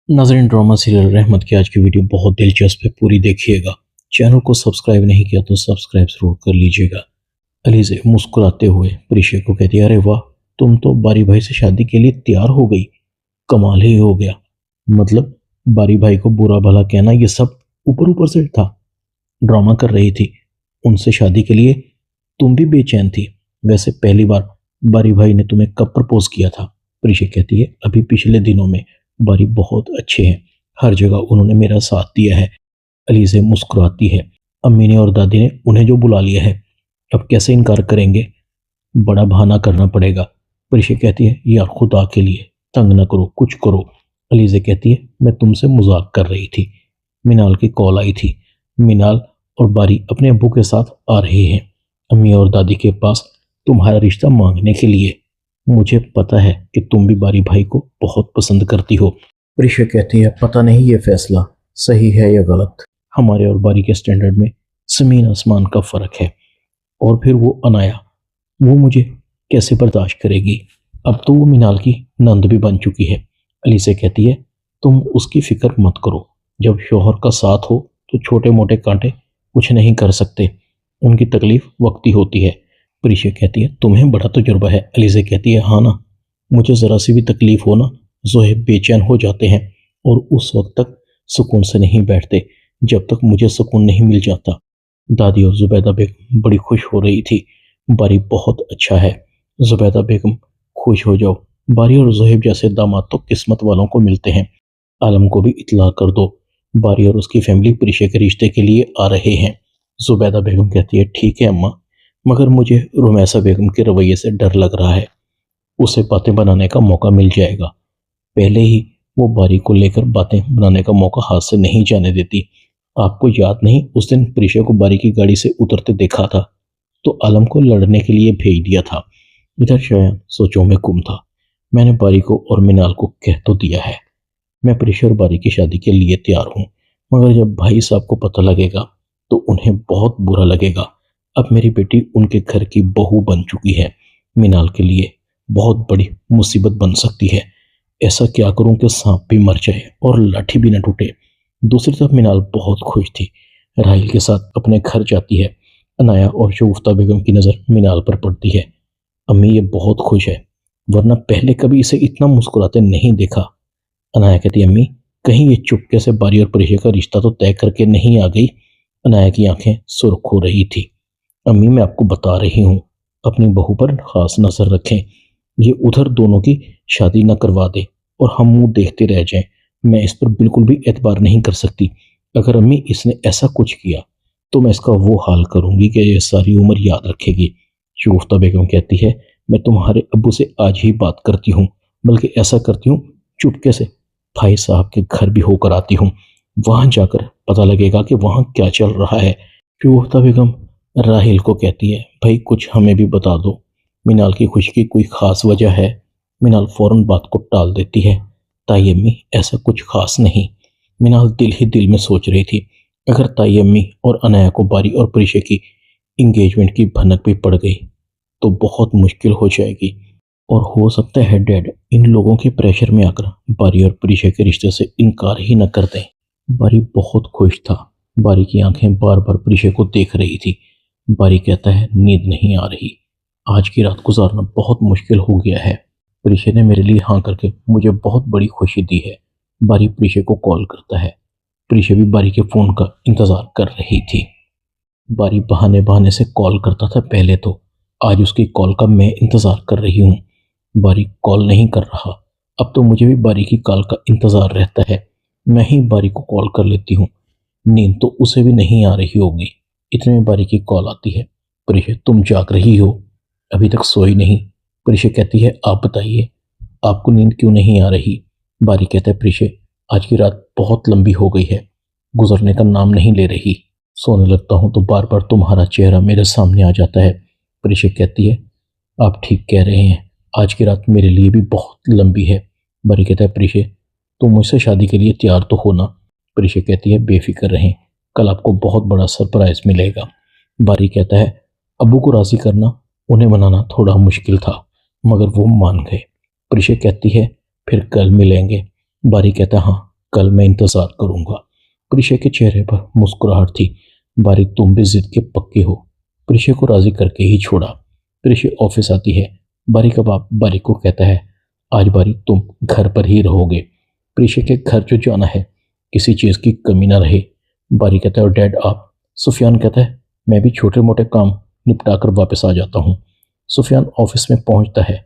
नाज़रीन, drama serial रहमत की आज की वीडियो बहुत दिलचस्प है, पूरी देखिएगा। चैनल को सब्सक्राइब नहीं किया तो सब्सक्राइब जरूर कर लीजिएगा। अलीज़े मुस्कुराते हुए प्रीशा को कहती है, अरे वाह, तुम तो बारी भाई से शादी के लिए तैयार हो गई। कमाल ही हो गया। मतलब बारी भाई को बुरा भला कहना ये सब ऊपर ऊपर से था। ड्रामा कर रही थी उनसे शादी के लिए। तुम भी बेचैन थी। वैसे पहली बार बारी भाई ने तुम्हें कब प्रपोज किया था? प्रीशा कहती है, अभी पिछले दिनों में। बारी बहुत अच्छे हैं, हर जगह उन्होंने मेरा साथ दिया है। अली से मुस्कुराती है, अम्मी ने और दादी ने उन्हें जो बुला लिया है, अब कैसे इनकार करेंगे? बड़ा बहाना करना पड़ेगा। प्रीशा कहती है, यार खुदा के लिए तंग न करो, कुछ करो। अलीजे कहती है, मैं तुमसे मजाक कर रही थी। मिनाल की कॉल आई थी। मिनाल और बारी अपने अब्बू के साथ आ रहे हैं अम्मी और दादी के पास तुम्हारा रिश्ता मांगने के लिए। मुझे पता है कि तुम भी बारी भाई को बहुत पसंद करती हो। प्रीशा कहती है, पता नहीं ये फैसला सही है या गलत। हमारे और बारी के स्टैंडर्ड में जमीन आसमान का फर्क है। और फिर वो अनाया, वो मुझे कैसे बर्दाश्त करेगी? अब तो वो मिनाल की नंद भी बन चुकी है। अली से कहती है, तुम उसकी फिक्र मत करो। जब शोहर का साथ हो तो छोटे मोटे कांटे कुछ नहीं कर सकते। उनकी तकलीफ वक्ती होती है। प्रीशा कहती है, तुम्हें बड़ा तजुर्बा है। अली से कहती है, हाँ ना, मुझे ज़रा सी भी तकलीफ हो ना, जोहेब बेचैन हो जाते हैं और उस वक्त तक सुकून से नहीं बैठते जब तक मुझे सुकून नहीं मिल जाता। दादी और जुबैदा बेगम बड़ी खुश हो रही थी। बारी बहुत अच्छा है। जुबैदा बेगम, खुश हो जाओ। बारी और जोहेब जैसे दामाद तो किस्मत वालों को मिलते हैं। आलम को भी इतला कर दो। बारी और उसकी फैमिली प्रीशा के रिश्ते के लिए आ रहे हैं। जुबैदा बेगम कहती है, ठीक है अम्मा, मगर मुझे रुमैसा बेगम के रवैये से डर लग रहा है। उसे बातें बनाने का मौका मिल जाएगा। पहले ही वो बारी को लेकर बातें बनाने का मौका हाथ से नहीं जाने देती। आपको याद नहीं, उस दिन प्रीशा को बारी की गाड़ी से उतरते देखा था तो आलम को लड़ने के लिए भेज दिया था। इधर शायद सोचों में गुम था। मैंने बारी को और मिनाल को कह तो दिया है, मैं प्रीशा और बारी की शादी के लिए तैयार हूँ। मगर जब भाई साहब को पता लगेगा तो उन्हें बहुत बुरा लगेगा। अब मेरी बेटी उनके घर की बहू बन चुकी है। मिनाल के लिए बहुत बड़ी मुसीबत बन सकती है। ऐसा क्या करूं कि सांप भी मर जाए और लाठी भी न टूटे। दूसरी तरफ मिनाल बहुत खुश थी। राहिल के साथ अपने घर जाती है। अनाया और शगुफ्ता बेगम की नज़र मिनाल पर पड़ती है। अम्मी ये बहुत खुश है, वरना पहले कभी इसे इतना मुस्कुराते नहीं देखा। अनाया कहती, अम्मी कहीं ये चुपके से बारी और प्रीशा का रिश्ता तो तय करके नहीं आ गई? अनाया की आंखें सुर्ख हो रही थी। अम्मी मैं आपको बता रही हूँ, अपनी बहू पर खास नजर रखें। ये उधर दोनों की शादी न करवा दे और हम मुंह देखते रह जाएं। मैं इस पर बिल्कुल भी एतबार नहीं कर सकती। अगर अम्मी इसने ऐसा कुछ किया तो मैं इसका वो हाल करूंगी कि ये सारी उम्र याद रखेगी। शगुफ्ता बेगम कहती है, मैं तुम्हारे अब्बू से आज ही बात करती हूँ, बल्कि ऐसा करती हूँ, चुपके से भाई साहब के घर भी होकर आती हूँ। वहां जाकर पता लगेगा कि वहां क्या चल रहा है। शगुफ्ता बेगम राहिल को कहती है, भाई कुछ हमें भी बता दो, मिनाल की खुशी की कोई खास वजह है? मिनाल फौरन बात को टाल देती है, ताई अम्मी ऐसा कुछ खास नहीं। मिनाल दिल ही दिल में सोच रही थी, अगर ताई अम्मी और अनाया को बारी और प्रीशा की इंगेजमेंट की भनक भी पड़ गई तो बहुत मुश्किल हो जाएगी। और हो सकता है डैड इन लोगों के प्रेशर में आकर बारी और प्रीशा के रिश्ते से इनकार ही न कर दें। बारी बहुत खुश था। बारी की आंखें बार बार प्रीशा को देख रही थी। बारी कहता है, नींद नहीं आ रही, आज की रात गुजारना बहुत मुश्किल हो गया है। प्रीशा ने मेरे लिए हाँ करके मुझे बहुत बड़ी खुशी दी है। बारी प्रीशा को कॉल करता है। प्रीशा भी बारी के फोन का इंतजार कर रही थी। बारी बहाने बहाने से कॉल करता था पहले तो, आज उसकी कॉल का मैं इंतजार कर रही हूँ। बारी कॉल नहीं कर रहा। अब तो मुझे भी बारी की कॉल का इंतजार रहता है। मैं ही बारी को कॉल कर लेती हूँ। नींद तो उसे भी नहीं आ रही होगी। इतने में बारी की कॉल आती है। प्रीशा तुम जाग रही हो, अभी तक सोई नहीं? प्रीशा कहती है, आप बताइए, आपको नींद क्यों नहीं आ रही? बारी कहता है, प्रीशा आज की रात बहुत लंबी हो गई है, गुजरने का नाम नहीं ले रही। सोने लगता हूँ तो बार बार तुम्हारा चेहरा मेरे सामने आ जाता है। प्रीशा कहती है, आप ठीक कह रहे हैं, आज की रात मेरे लिए भी बहुत लंबी है। बारी कहता है, प्रीशा तुम मुझसे शादी के लिए तैयार तो हो ना? प्रीशा कहती है, बेफिक्र रहें, कल आपको बहुत बड़ा सरप्राइज मिलेगा। बारी कहता है, अब्बू को राजी करना, उन्हें मनाना थोड़ा मुश्किल था, मगर वो मान गए। प्रीशा कहती है, फिर कल मिलेंगे। बारी कहता है, हाँ कल मैं इंतज़ार करूँगा। प्रीशा के चेहरे पर मुस्कुराहट थी। बारी तुम भी जिद के पक्के हो। प्रीशा को राज़ी करके ही छोड़ा। प्रीशा ऑफिस आती है। बारी का बाप बारी को कहता है, आज बारी तुम घर पर ही रहोगे। प्रीशा के घर जो जाना है, किसी चीज़ की कमी ना रहे। बारी कहता है, और डैड आप? सुफियान कहता है, मैं भी छोटे मोटे काम निपटा कर वापस आ जाता हूँ। सुफियान ऑफिस में पहुंचता है।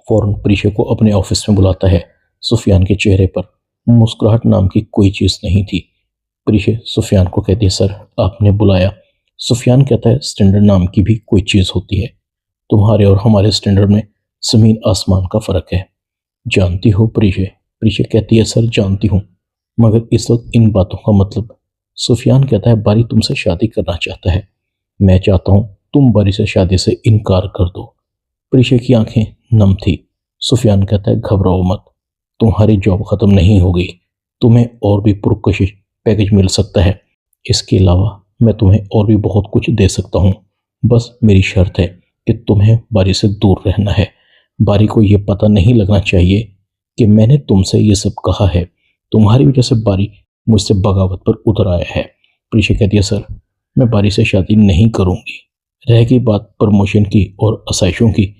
फौरन प्रीशा को अपने ऑफिस में बुलाता है। सुफियान के चेहरे पर मुस्कुराहट नाम की कोई चीज़ नहीं थी। प्रीशा सुफियान को कहती है, सर आपने बुलाया? सुफियान कहता है, स्टैंडर्ड नाम की भी कोई चीज़ होती है। तुम्हारे और हमारे स्टैंडर्ड में ज़मीन आसमान का फ़र्क है। जानती हो प्रीशा? प्रीशा कहती है, सर जानती हूँ, मगर इस वक्त इन बातों का मतलब। सुफियान कहता है, बारी तुमसे शादी करना चाहता है। मैं चाहता हूँ तुम बारी से शादी से इनकार कर दो। प्रीशा की आंखें नम थी। सुफियान कहता है, घबराओ मत, तुम्हारी जॉब ख़त्म नहीं हो गई। तुम्हें और भी पुरकशिश पैकेज मिल सकता है। इसके अलावा मैं तुम्हें और भी बहुत कुछ दे सकता हूँ। बस मेरी शर्त है कि तुम्हें बारी से दूर रहना है। बारी को ये पता नहीं लगना चाहिए कि मैंने तुमसे ये सब कहा है। तुम्हारी वजह से बारी मुझसे बगावत पर उतर आया है। प्रीशा कहती है, सर मैं बारी से शादी नहीं करूँगी। रह गई बात प्रमोशन की और आसाइशों की,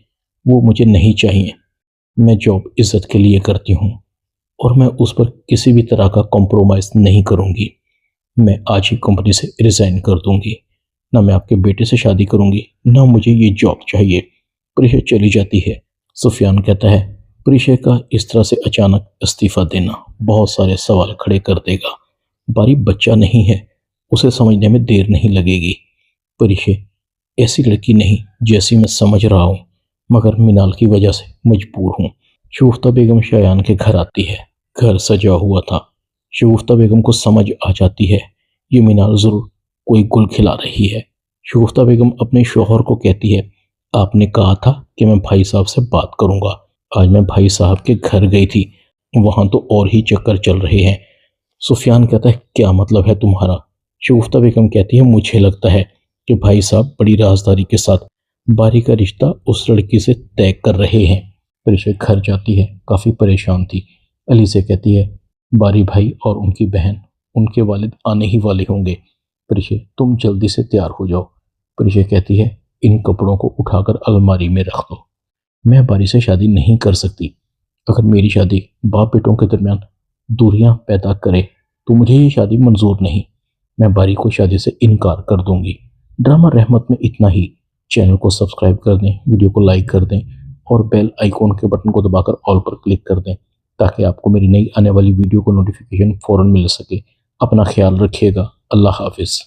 वो मुझे नहीं चाहिए। मैं जॉब इज्जत के लिए करती हूँ और मैं उस पर किसी भी तरह का कॉम्प्रोमाइज़ नहीं करूँगी। मैं आज ही कंपनी से रिज़ाइन कर दूँगी। ना मैं आपके बेटे से शादी करूँगी, ना मुझे ये जॉब चाहिए। प्रीशा चली जाती है। सुफियान कहता है, प्रीशा का इस तरह से अचानक इस्तीफ़ा देना बहुत सारे सवाल खड़े कर देगा। बारी बच्चा नहीं है, उसे समझने में देर नहीं लगेगी। प्रीशा ऐसी लड़की नहीं जैसी मैं समझ रहा हूँ, मगर मिनाल की वजह से मजबूर हूँ। शगुफ्ता बेगम शायान के घर आती है। घर सजा हुआ था। शगुफ्ता बेगम को समझ आ जाती है ये मिनाल ज़रूर कोई गुल खिला रही है। शगुफ्ता बेगम अपने शौहर को कहती है, आपने कहा था कि मैं भाई साहब से बात करूंगा। आज मैं भाई साहब के घर गई थी, वहां तो और ही चक्कर चल रहे हैं। सुफियान कहता है, क्या मतलब है तुम्हारा? शगुफ्ता बेगम कहती है, मुझे लगता है कि भाई साहब बड़ी राजदारी के साथ बारी का रिश्ता उस लड़की से तय कर रहे हैं। प्रीशा घर जाती है, काफ़ी परेशान थी। अली से कहती है, बारी भाई और उनकी बहन, उनके वालिद आने ही वाले होंगे। प्रीशा तुम जल्दी से तैयार हो जाओ। प्रीशा कहती है, इन कपड़ों को उठाकर अलमारी में रख दो। मैं बारी से शादी नहीं कर सकती। अगर मेरी शादी बाप बेटों के दरमियान दूरियां पैदा करे तो मुझे ये शादी मंजूर नहीं। मैं बारी को शादी से इनकार कर दूंगी। ड्रामा रहमत में इतना ही। चैनल को सब्सक्राइब कर दें, वीडियो को लाइक कर दें और बेल आइकॉन के बटन को दबाकर ऑल पर क्लिक कर दें ताकि आपको मेरी नई आने वाली वीडियो को नोटिफिकेशन फ़ौरन मिल सके। अपना ख्याल रखिएगा। अल्लाह हाफिज़।